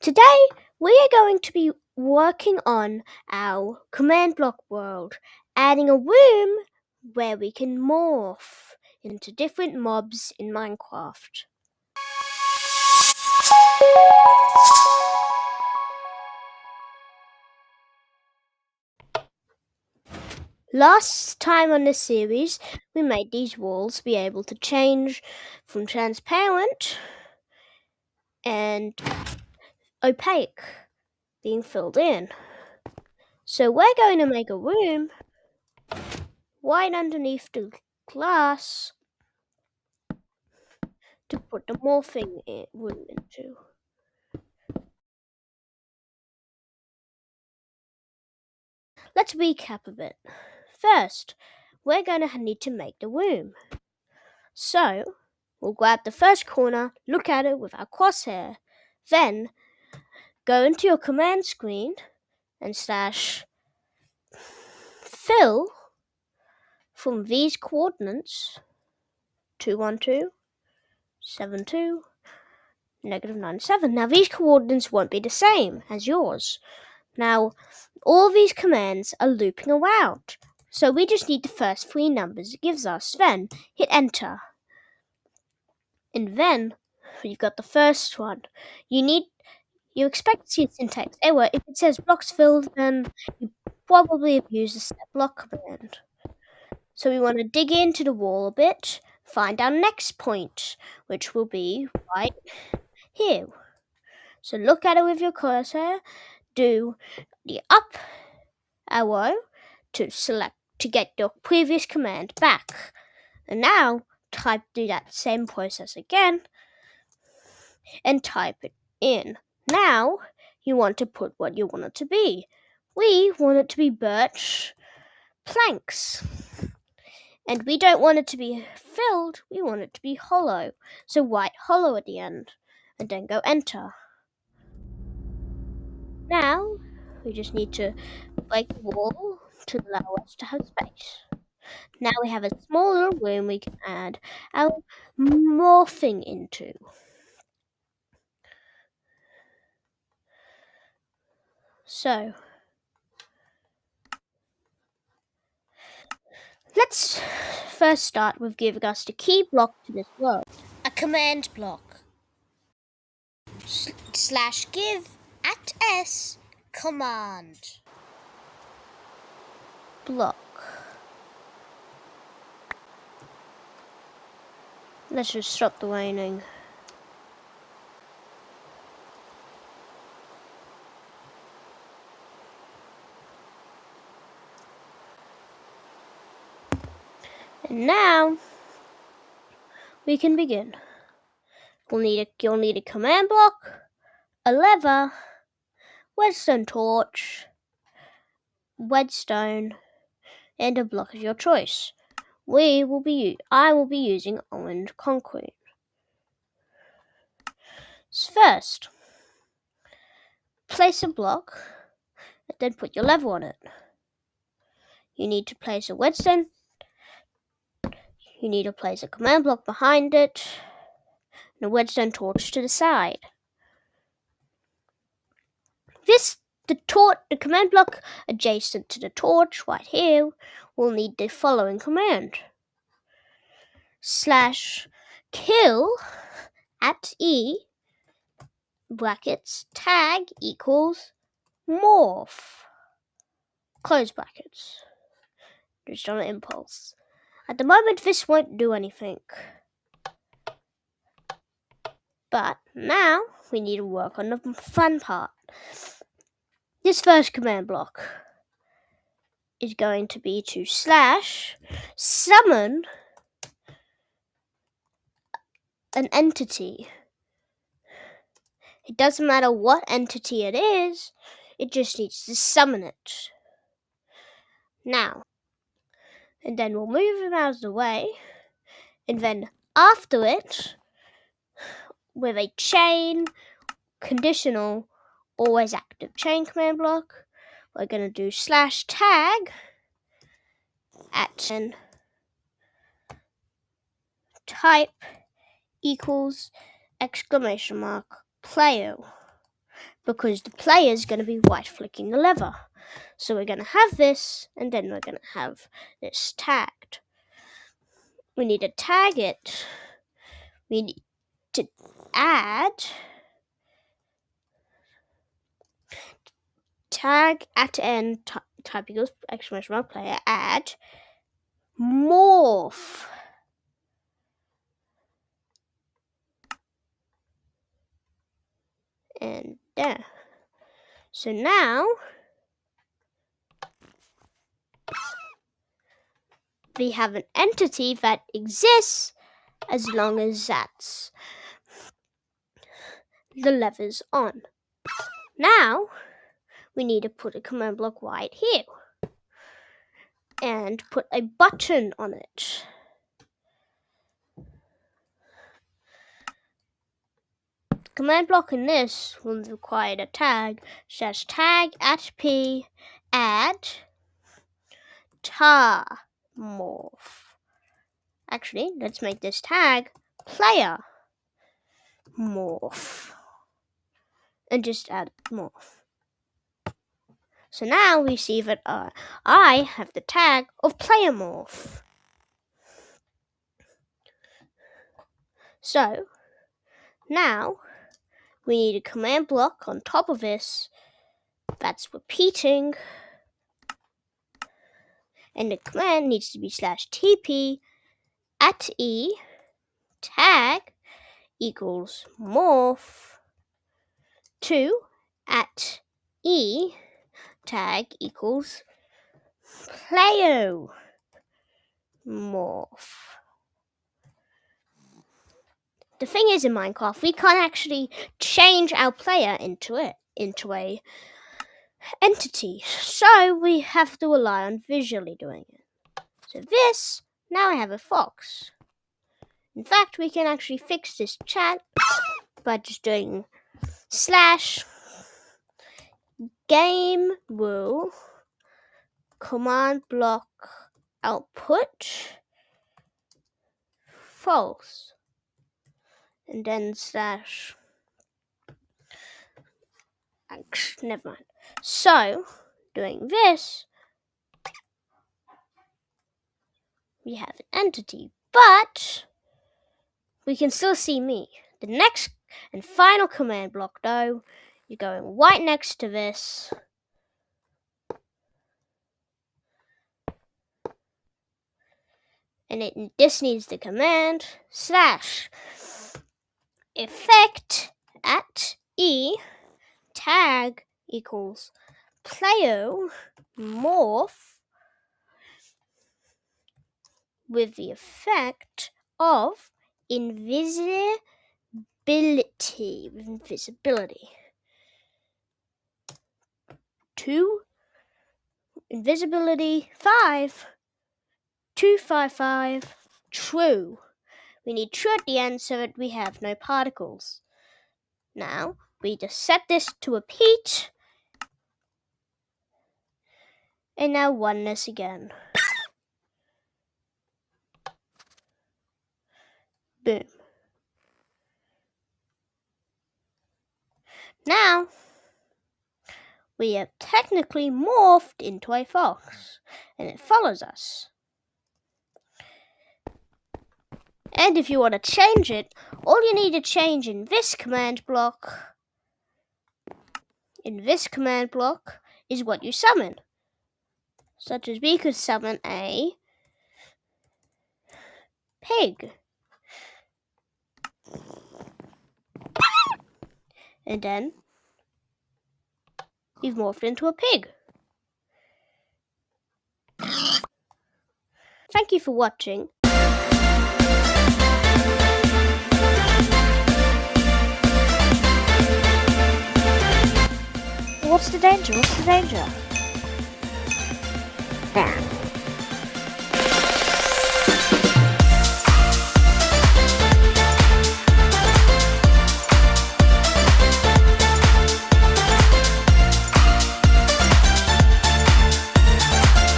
Today we are going to be working on our command block world, adding a room where we can morph into different mobs in Minecraft. Last time on this series, we made these walls be able to change from transparent and opaque, being filled in. So we're going to make a room right underneath the glass to put the morphing room into. Let's recap a bit. First, we're going to need to make the room. So, we'll grab the first corner, look at it with our crosshair, then go into your command screen and slash fill from these coordinates 212, 72, -97. Now these coordinates won't be the same as yours. Now all these commands are looping around. So we just need the first three numbers it gives us. Then hit enter. And then you've got the first one. You expect to see a syntax error. If it says blocks filled, then you probably have used the set block command. So we want to dig into the wall a bit, find our next point, which will be right here. So look at it with your cursor, do the up arrow to get your previous command back. And now do that same process again and type it in. Now you want to put what you want it to be. We want it to be birch planks. And we don't want it to be filled, we want it to be hollow. So write hollow at the end and then go enter. Now we just need to break the wall to allow us to have space. Now we have a small little room we can add our morphing into. So let's first start with giving us the key block to this world. A command block. Slash give at s command block. Let's just stop the raining. And now we can begin. You'll need a command block, a lever, redstone torch, redstone, and a block of your choice. I will be using orange concrete. First, place a block and then put your lever on it. You need to place a redstone. You need to place a command block behind it and a redstone torch to the side. The command block adjacent to the torch right here will need the following command. /kill at e brackets tag equals morph close brackets. Just on an impulse. At the moment this won't do anything. But now we need to work on the fun part. This first command block is going to be to /summon an entity. It doesn't matter what entity it is, it just needs to summon it. Now, and then we'll move him out of the way, and then after it, with a chain, conditional, always active chain command block, we're going to do /tag at type equals ! Player. because the player is going to be right-flicking the lever. So we're going to have this, and then we're going to have this tagged. We need to tag it. We need to add tag at end type equals exclamation mark player add morph. And there. So now we have an entity that exists as long as that's the lever's on. Now we need to put a command block right here and put a button on it. The command block in this will require a tag, says tag at p add tar morph. Actually, let's make this tag player morph and just add morph. So now we see that I have the tag of player morph. So now we need a command block on top of this that's repeating, and the command needs to be /tp at e tag equals morph 2 at e tag equals player morph. The thing is, in Minecraft, we can't actually change our player into a entity, so we have to rely on visually doing it. So this, now I have a fox. In fact, we can actually fix this chat by just doing /game rule command block output false, and then never mind. So doing this, we have an entity, but we can still see me. The next and final command block, though, is going right next to this. And this needs the command /effect at e tag equals player morph with the effect of invisibility. 2 invisibility 5 255 true. We need true at the end so that we have no particles. Now we just set this to repeat, and now run this again. Boom. Now we have technically morphed into a fox, and it follows us. And if you want to change it, all you need to change in this command block is what you summon. Such as we could summon a pig. And then we've morphed into a pig. Thank you for watching. What's the danger?